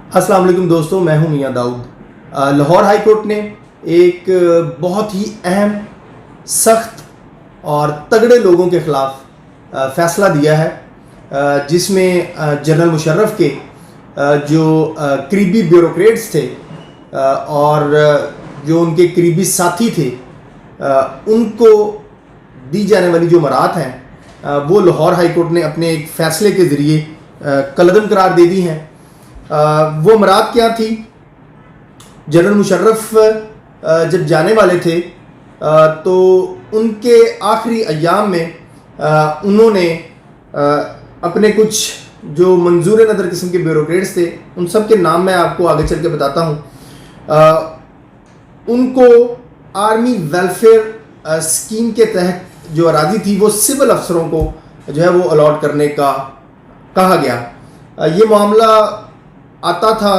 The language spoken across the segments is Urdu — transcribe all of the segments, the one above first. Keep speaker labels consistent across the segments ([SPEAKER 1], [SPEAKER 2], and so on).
[SPEAKER 1] السلام علیکم دوستوں، میں ہوں میاں داؤد۔ لاہور ہائی کورٹ نے ایک بہت ہی اہم، سخت اور تگڑے لوگوں کے خلاف فیصلہ دیا ہے، جس میں جنرل مشرف کے جو قریبی بیوروکریٹس تھے اور جو ان کے قریبی ساتھی تھے، ان کو دی جانے والی جو برات ہیں وہ لاہور ہائی کورٹ نے اپنے ایک فیصلے کے ذریعے کالعدم قرار دے دی ہیں۔ وہ برات کیا تھی؟ جنرل مشرف جب جانے والے تھے تو ان کے آخری ایام میں انہوں نے اپنے کچھ جو منظور نظر قسم کے بیوروکریٹس تھے، ان سب کے نام میں آپ کو آگے چل کے بتاتا ہوں، ان کو آرمی ویلفیئر اسکیم کے تحت جو اراضی تھی وہ سول افسروں کو جو ہے وہ الاٹ کرنے کا کہا گیا۔ یہ معاملہ آتا تھا،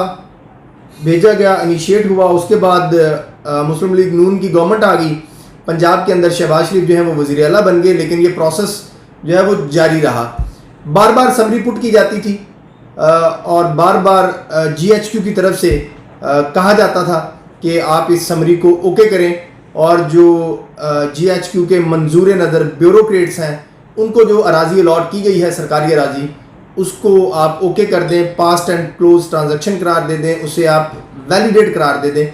[SPEAKER 1] بھیجا گیا، انیشیٹ ہوا، اس کے بعد مسلم لیگ نون کی گورنمنٹ آ گئی، پنجاب کے اندر شہباز شریف جو ہیں وہ وزیر اعلیٰ بن گئے، لیکن یہ پروسیس جو ہے وہ جاری رہا۔ بار بار سمری پٹ کی جاتی تھی اور بار بار جی ایچ کیو کی طرف سے کہا جاتا تھا کہ آپ اس سمری کو اوکے کریں، اور جو جی ایچ کیو کے منظور نظر بیوروکریٹس ہیں ان کو جو اراضی الاٹ کی گئی ہے، سرکاری اراضی، اس کو آپ اوکے کر دیں، پاسٹ اینڈ کلوز ٹرانزیکشن قرار دے دیں، اسے آپ ویلیڈیٹ قرار دے دیں۔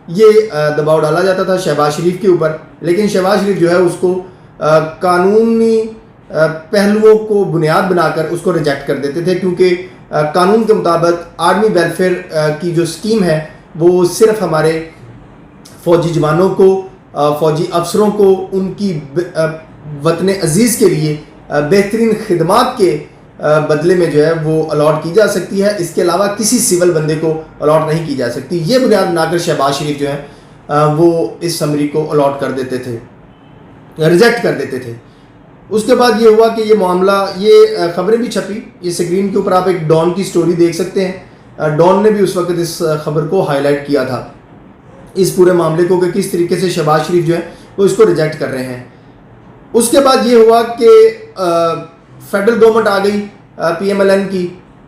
[SPEAKER 1] یہ دباؤ ڈالا جاتا تھا شہباز شریف کے اوپر، لیکن شہباز شریف جو ہے اس کو قانونی پہلوؤں کو بنیاد بنا کر اس کو ریجیکٹ کر دیتے تھے، کیونکہ قانون کے مطابق آرمی ویلفیئر کی جو اسکیم ہے وہ صرف ہمارے فوجی جوانوں کو، فوجی افسروں کو ان کی وطن عزیز کے لیے بہترین خدمات کے بدلے میں جو ہے وہ الاٹ کی جا سکتی ہے، اس کے علاوہ کسی سول بندے کو الاٹ نہیں کی جا سکتی۔ یہ بنیاد بنا کر شہباز شریف جو ہے وہ اس سمری کو الاٹ کر دیتے تھے، ریجیکٹ کر دیتے تھے۔ اس کے بعد یہ ہوا کہ یہ معاملہ، یہ خبریں بھی چھپی، یہ سکرین کے اوپر آپ ایک ڈان کی سٹوری دیکھ سکتے ہیں۔ ڈان نے بھی اس وقت اس خبر کو ہائی لائٹ کیا تھا، اس پورے معاملے کو، کہ کس طریقے سے شہباز شریف جو ہے وہ اس کو ریجیکٹ کر رہے ہیں۔ اس کے بعد یہ ہوا کہ فیڈرل گورنمنٹ آ گئی پی ایم ایل این کی،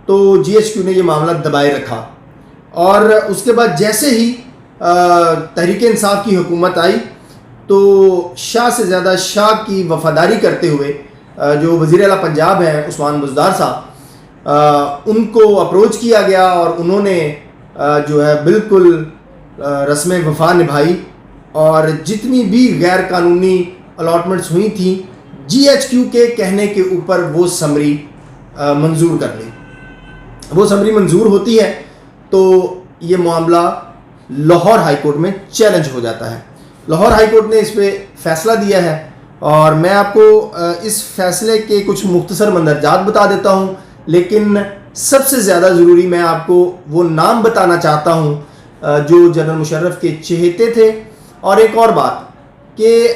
[SPEAKER 1] تو جی ایچ کیو نے یہ معاملہ دبائے رکھا، اور اس کے بعد جیسے ہی تحریک انصاف کی حکومت آئی تو شاہ سے زیادہ شاہ کی وفاداری کرتے ہوئے جو وزیر اعلیٰ پنجاب ہیں عثمان بزدار صاحب، ان کو اپروچ کیا گیا، اور انہوں نے جو ہے بالکل رسم وفا نبھائی، اور جتنی بھی غیر قانونی الاٹمنٹس ہوئی تھیں جی ایچ کیو کے کہنے کے اوپر وہ سمری منظور کر لی۔ وہ سمری منظور ہوتی ہے تو یہ معاملہ لاہور ہائی کورٹ میں چیلنج ہو جاتا ہے۔ لاہور ہائی کورٹ نے اس پہ فیصلہ دیا ہے، اور میں آپ کو اس فیصلے کے کچھ مختصر مندرجات بتا دیتا ہوں، لیکن سب سے زیادہ ضروری میں آپ کو وہ نام بتانا چاہتا ہوں جو جنرل مشرف کے چہیتے تھے۔ اور ایک اور بات کہ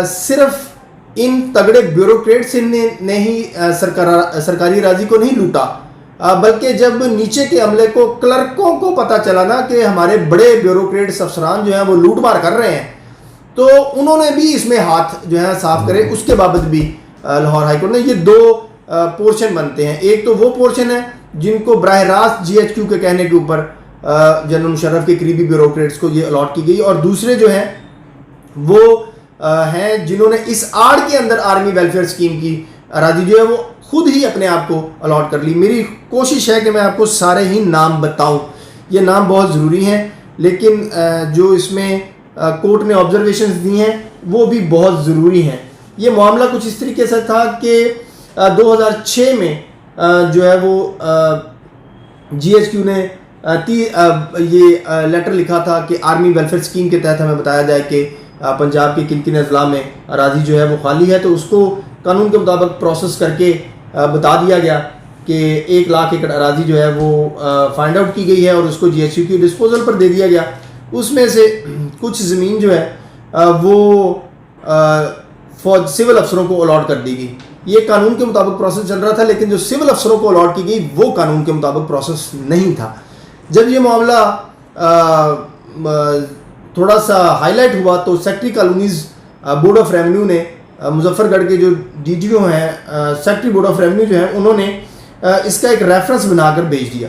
[SPEAKER 1] صرف ان تگڑے بیوروکریٹس نے ہی سرکاری اراضی کو نہیں لوٹا، بلکہ جب نیچے کے عملے کو، کلرکوں کو پتہ چلا نا کہ ہمارے بڑے بیوروکریٹس افسران جو ہیں وہ لوٹ مار کر رہے ہیں، تو انہوں نے بھی اس میں ہاتھ جو ہے صاف کرے۔ اس کے بابت بھی لاہور ہائی کورٹ نے، یہ دو پورشن بنتے ہیں، ایک تو وہ پورشن ہے جن کو براہ راست جی ایچ کیو کے کہنے کے اوپر جنرل مشرف کے قریبی بیوروکریٹس کو یہ الاٹ کی گئی، اور دوسرے جو ہیں وہ ہیں جنہوں نے اس آڑ کے اندر آرمی ویلفیئر اسکیم کی اراضی جو ہے وہ خود ہی اپنے آپ کو الاٹ کر لی۔ میری کوشش ہے کہ میں آپ کو سارے ہی نام بتاؤں، یہ نام بہت ضروری ہیں، لیکن جو اس میں کورٹ نے آبزرویشنز دی ہیں وہ بھی بہت ضروری ہیں۔ یہ معاملہ کچھ اس طریقے سے تھا کہ 2006 میں جو ہے وہ جی ایچ کیو نے یہ لیٹر لکھا تھا کہ آرمی ویلفیئر اسکیم کے تحت ہمیں بتایا جائے کہ پنجاب کے کن کن اضلاع میں اراضی جو ہے وہ خالی ہے، تو اس کو قانون کے مطابق پروسیس کر کے بتا دیا گیا کہ 1 لاکھ ایکڑ اراضی جو ہے وہ فائنڈ آؤٹ کی گئی ہے، اور اس کو جی ایچ کیو کی ڈسپوزل پر دے دیا گیا۔ اس میں سے کچھ زمین جو ہے وہ سول افسروں کو الاٹ کر دی گئی۔ یہ قانون کے مطابق پروسیس چل رہا تھا، لیکن جو سول افسروں کو الاٹ کی گئی وہ قانون کے مطابق پروسیس نہیں تھا۔ جب یہ معاملہ تھوڑا سا ہائی لائٹ ہوا تو secretary colonies board of revenue نے، مظفر گڑھ کے جو ڈی ٹی او ہیں، سیکٹری بورڈ آف ریونیو جو ہیں، انہوں نے اس کا ایک ریفرنس بنا کر بھیج دیا۔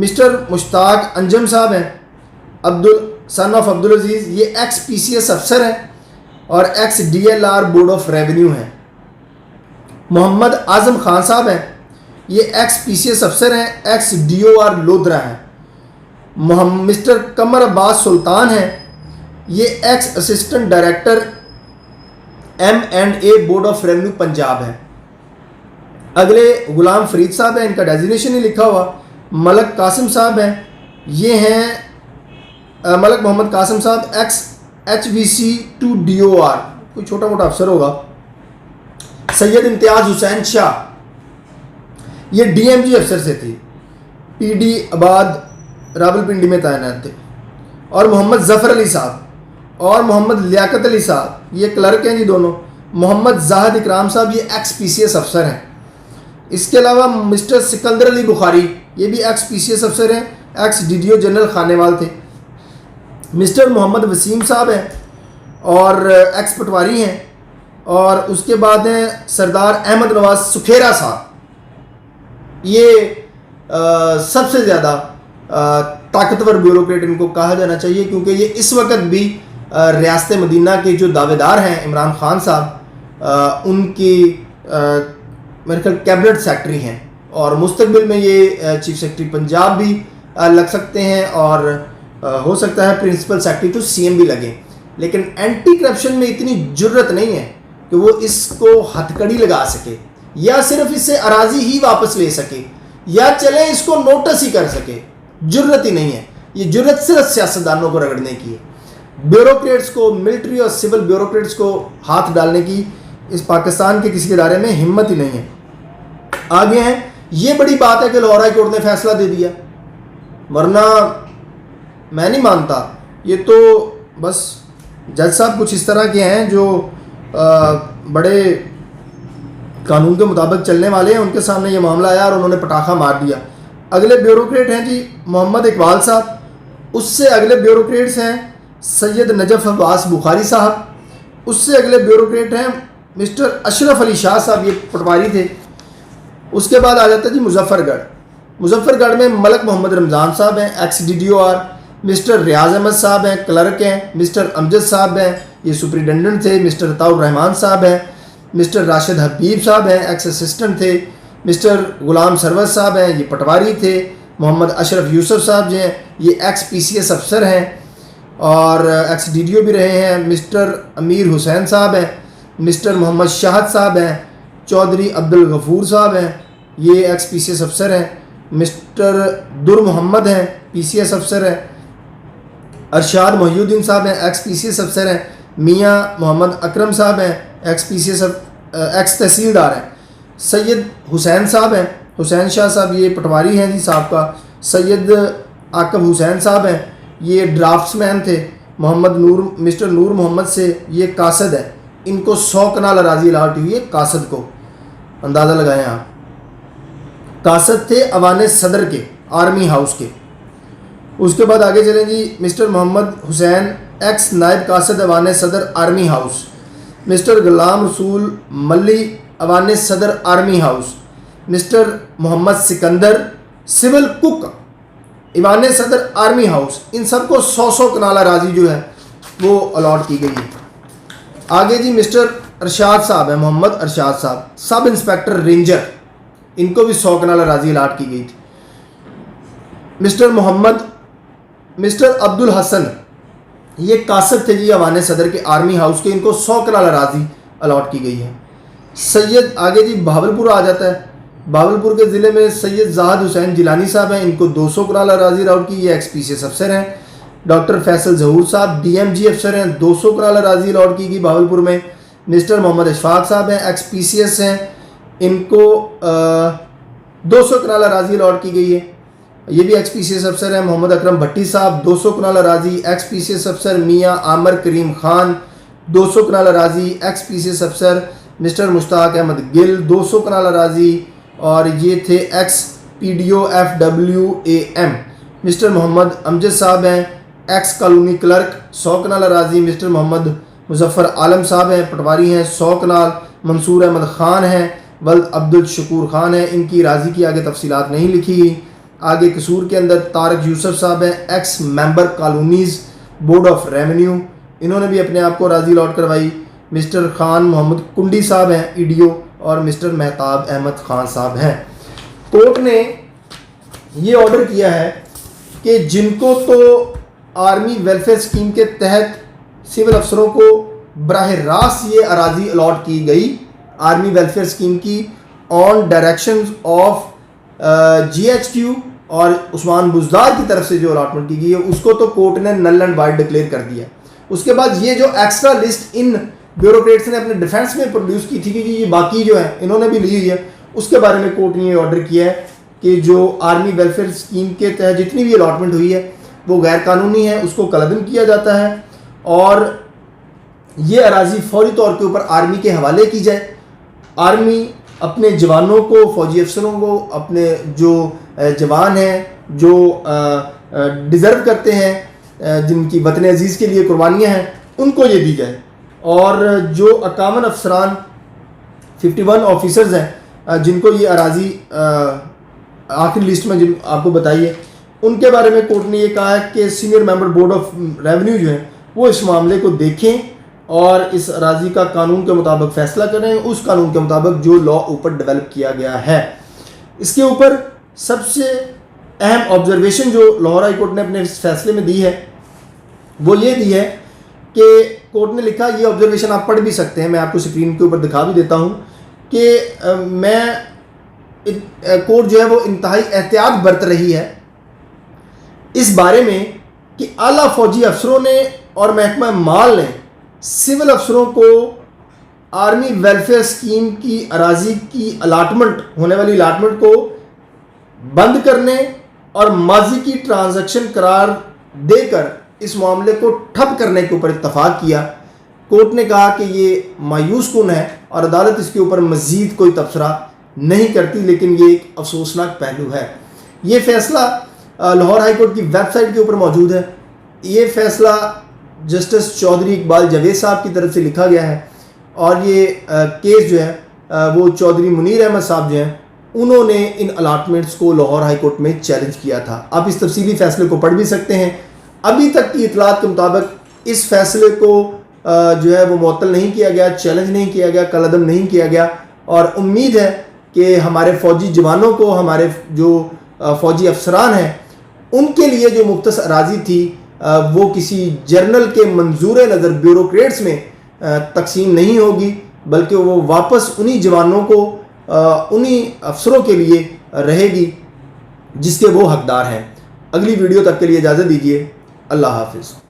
[SPEAKER 1] مسٹر مشتاق انجم صاحب ہیں، سن آف عبد العزیز، یہ ایکس پی سی ایس افسر ہیں اور x D L R board of revenue ہیں۔ محمد اعظم خان صاحب ہیں، یہ ایکس پی سی ایس افسر ہیں، ex D O R Lodhra ہیں۔ مسٹر قمر عباس سلطان ہیں، یہ ex assistant director M and A board of revenue Punjab ہے۔ اگلے غلام فرید صاحب ہیں، ان کا ڈیزینیشن ہی لکھا ہوا۔ ملک قاسم صاحب ہیں، یہ ہیں ملک محمد قاسم صاحب، ex H V C to D O R, کوئی چھوٹا موٹا افسر ہوگا۔ سید امتیاز حسین شاہ، یہ ڈی ایم جی افسر سے تھی، پی ڈی آباد راولپنڈی میں تعینات تھے۔ اور محمد ظفر علی صاحب اور محمد لیاقت علی صاحب، یہ کلرک ہیں جی دونوں۔ محمد زاہد اکرام صاحب، یہ ایکس پی سی ایس افسر ہیں۔ اس کے علاوہ مسٹر سکندر علی بخاری، یہ بھی ایکس پی سی ایس افسر ہیں، ایکس ڈی ڈی او جنرل خانیوال تھے۔ مسٹر محمد وسیم صاحب ہیں اور ایکس پٹواری ہیں۔ اور اس کے بعد ہیں سردار احمد نواز سکھیرا صاحب، یہ سب سے زیادہ طاقتور بیوروکریٹ ان کو کہا جانا چاہیے، کیونکہ یہ اس وقت بھی ریاست مدینہ کے جو دعوے دار ہیں عمران خان صاحب، ان کی میرے خیال کیبنٹ سیکٹری ہیں، اور مستقبل میں یہ چیف سیکرٹری پنجاب بھی لگ سکتے ہیں، اور ہو سکتا ہے پرنسپل سیکرٹری تو سی ایم بھی لگیں۔ لیکن اینٹی کرپشن میں اتنی جرت نہیں ہے کہ وہ اس کو ہتھ کڑی لگا سکے، یا صرف اس سے اراضی ہی واپس لے سکے، یا چلے اس کو نوٹس ہی کر سکے۔ جرت ہی نہیں ہے، یہ جرت صرف سیاستدانوں کو رگڑنے کی ہے۔ بیوروکریٹس کو، ملٹری اور سول بیوروکریٹس کو ہاتھ ڈالنے کی اس پاکستان کے کسی ادارے میں ہمت ہی نہیں ہے۔ آگے ہیں، یہ بڑی بات ہے کہ لاہور ہائی کورٹ نے فیصلہ دے دیا، ورنہ میں نہیں مانتا۔ یہ تو بس جج صاحب کچھ اس طرح کے ہیں جو بڑے قانون کے مطابق چلنے والے ہیں، ان کے سامنے یہ معاملہ آیا اور انہوں نے پٹاخہ مار دیا۔ اگلے بیوروکریٹ ہیں جی محمد اقبال صاحب، اس سے اگلے بیوروکریٹس ہیں سید نجف عباس بخاری صاحب، اس سے اگلے بیوروکریٹ ہیں مسٹر اشرف علی شاہ صاحب، یہ پٹواری تھے۔ اس کے بعد آ جاتا ہے جی مظفر گڑھ میں ملک محمد رمضان صاحب ہیں، ex D D O R. Mister Riaz Ahmed sahab ہیں، کلرک ہیں۔ مسٹر امجد صاحب ہیں، یہ سپرنٹینڈنٹ تھے۔ مسٹر عطاء الرحمان صاحب ہیں۔ مسٹر راشد حبیب صاحب ہیں، ایکس اسسٹنٹ تھے۔ مسٹر غلام سرور صاحب ہیں، یہ پٹواری تھے۔ محمد اشرف یوسف صاحب جو ہیں، یہ ایکس پی سی ایس افسر ہیں اور ایکس ڈی ڈی او بھی رہے ہیں۔ مسٹر امیر حسین صاحب ہیں۔ مسٹر محمد شاہد صاحب ہیں۔ چودھری عبد الغفور صاحب ہیں، یہ ایکس پی سی ایس افسر ہیں۔ مسٹر در محمد ہیں، پی سی ایس افسر ہیں۔ ارشاد محی الدین صاحب ہیں، ایکس پی سی ایس افسر ہیں۔ میاں محمد اکرم صاحب ہیں، x P C S x تحصیلدار ہیں۔ سید حسین صاحب ہیں، حسین شاہ صاحب، یہ پٹواری ہیں جی صاحب کا۔ سید عاقب حسین صاحب ہیں، یہ ڈرافٹس مین تھے۔ مسٹر نور محمد سے، یہ قاصد ہے، ان کو 100 کنال اراضی الاٹ ہوئی ہے۔ قاصد کو اندازہ لگائیں آپ، قاصد تھے ایوان صدر کے، آرمی ہاؤس کے۔ اس کے بعد آگے چلیں جی، مسٹر محمد حسین، ایکس نائب قاصد ایوان صدر آرمی ہاؤس۔ مسٹر غلام رسول ملی، ایوان صدر آرمی ہاؤس۔ مسٹر محمد سکندر، سول کک، ایوان صدر آرمی ہاؤس۔ ان سب کو 100 کنال اراضی جو ہے وہ الاٹ کی گئی ہے۔ آگے جی مسٹر ارشاد صاحب ہیں، محمد ارشاد صاحب، سب انسپیکٹر رینجر، ان کو بھی 100 کنال اراضی الاٹ کی گئی تھی۔ مسٹر عبد الحسن، یہ قاصد تھے جی ایوان صدر کے آرمی ہاؤس کے، ان کو 100 کنال اراضی الاٹ کی گئی ہے۔ آگے جی بہاولپور آ جاتا ہے۔ بہاولپور کے ضلع میں سید زاہد حسین جیلانی صاحب ہیں، ان کو 200 کنال اراضی الاٹ کی، یہ ایکس پی سی ایس افسر ہیں۔ ڈاکٹر فیصل ظہور صاحب، ڈی ایم جی افسر ہیں، 200 کنال اراضی الاٹ کی گئی بہاولپور میں۔ مسٹر محمد اشفاق صاحب ہیں، ایکس پی سی ایس ہیں، ان کو 200 کنال اراضی الاٹ کی گئی ہے، یہ بھی ایکس پی سی ایس افسر ہیں۔ محمد اکرم بھٹی صاحب، 200 کنال اراضی، ایکس پی سی ایس افسر۔ میاں عامر کریم خان، 200 کنال اراضی، ایکس پی سی ایس افسر۔ مسٹر مشتاق احمد گل، 200 کنال اراضی، اور یہ تھے ex P D O F W A M. Mister Muhammad Amjad sahab ہیں، ایکس کالونی کلرک، 100 کنال اراضی۔ مسٹر محمد مظفر عالم صاحب ہیں، پٹواری ہیں، 100 کنال۔ منصور احمد خان ہیں، ولد عبد الشکور خان ہیں، ان کی اراضی کی آگے تفصیلات نہیں لکھی گئی۔ آگے قصور کے اندر طارق یوسف صاحب ہیں، x member colonies board of revenue, انہوں نے بھی اپنے آپ کو اراضی الاٹ کروائی۔ مسٹر خان محمد کنڈی صاحب ہیں EDO، اور مسٹر مہتاب احمد خان صاحب ہیں۔ کورٹ نے یہ آرڈر کیا ہے کہ جن کو تو آرمی ویلفیئر اسکیم کے تحت سول افسروں کو براہ راست یہ اراضی الاٹ کی گئی آرمی ویلفیئر اسکیم کی آن ڈائریکشنز آف GHQ اور عثمان بزدار کی طرف سے جو الاٹمنٹ کی گئی ہے، اس کو تو کورٹ نے نل اینڈ وائڈ ڈکلیئر کر دیا۔ اس کے بعد یہ جو ایکسٹرا لسٹ ان بیوروکریٹس نے اپنے ڈیفینس میں پروڈیوس کی تھی کہ یہ باقی جو ہے انہوں نے بھی لی ہوئی ہے، اس کے بارے میں کورٹ نے یہ آرڈر کیا ہے کہ جو آرمی ویلفیئر اسکیم کے تحت جتنی بھی الاٹمنٹ ہوئی ہے وہ غیر قانونی ہے، اس کو کالعدم کیا جاتا ہے، اور یہ اراضی فوری طور کے اوپر آرمی کے حوالے کی جائے۔ آرمی اپنے جوانوں کو، فوجی افسروں کو، اپنے جو جوان ہیں جو ڈیزرو کرتے ہیں، جن کی وطن عزیز کے لیے قربانیاں ہیں، ان کو یہ دی جائے۔ اور جو 51 افسران 51 آفیسرز ہیں جن کو یہ اراضی آخری لسٹ میں جن آپ کو بتائیے، ان کے بارے میں کورٹ نے یہ کہا ہے کہ senior member board of revenue جو ہیں وہ اس معاملے کو دیکھیں اور اس اراضی کا قانون کے مطابق فیصلہ کریں، اس قانون کے مطابق جو لا اوپر ڈیولپ کیا گیا ہے۔ اس کے اوپر سب سے اہم آبزرویشن جو لاہور ہائی کورٹ نے اپنے اس فیصلے میں دی ہے وہ یہ دی ہے کہ کورٹ نے لکھا، یہ آبزرویشن آپ پڑھ بھی سکتے ہیں، میں آپ کو اسکرین کے اوپر دکھا بھی دیتا ہوں، کہ کورٹ جو ہے وہ انتہائی احتیاط برت رہی ہے اس بارے میں کہ اعلیٰ فوجی افسروں نے اور محکمہ مال نے سول افسروں کو آرمی ویلفیئر اسکیم کی اراضی کی الاٹمنٹ ہونے والی الاٹمنٹ کو بند کرنے اور ماضی کی ٹرانزیکشن قرار دے کر اس معاملے کو ٹھپ کرنے کے اوپر اتفاق کیا۔ کورٹ نے کہا کہ یہ مایوس کن ہے اور عدالت اس کے اوپر مزید کوئی تبصرہ نہیں کرتی، لیکن یہ ایک افسوسناک پہلو ہے۔ یہ فیصلہ لاہور ہائی کورٹ کی ویب سائٹ کے اوپر موجود ہے۔ یہ فیصلہ جسٹس چودھری اقبال جاوید صاحب کی طرف سے لکھا گیا ہے، اور یہ کیس جو ہے وہ چودھری منیر احمد صاحب جو ہیں انہوں نے ان الاٹمنٹس کو لاہور ہائی کورٹ میں چیلنج کیا تھا۔ آپ اس تفصیلی فیصلے کو پڑھ بھی سکتے ہیں۔ ابھی تک کی اطلاعات کے مطابق اس فیصلے کو جو ہے وہ معطل نہیں کیا گیا، چیلنج نہیں کیا گیا، کالعدم نہیں کیا گیا، اور امید ہے کہ ہمارے فوجی جوانوں کو، ہمارے جو فوجی افسران ہیں، ان کے لیے جو مختص اراضی تھی وہ کسی جرنل کے منظور نظر بیوروکریٹس میں تقسیم نہیں ہوگی، بلکہ وہ واپس انہی جوانوں کو، انہی افسروں کے لیے رہے گی جس کے وہ حقدار ہیں۔ اگلی ویڈیو تک کے لیے اجازت دیجیے۔ اللہ حافظ۔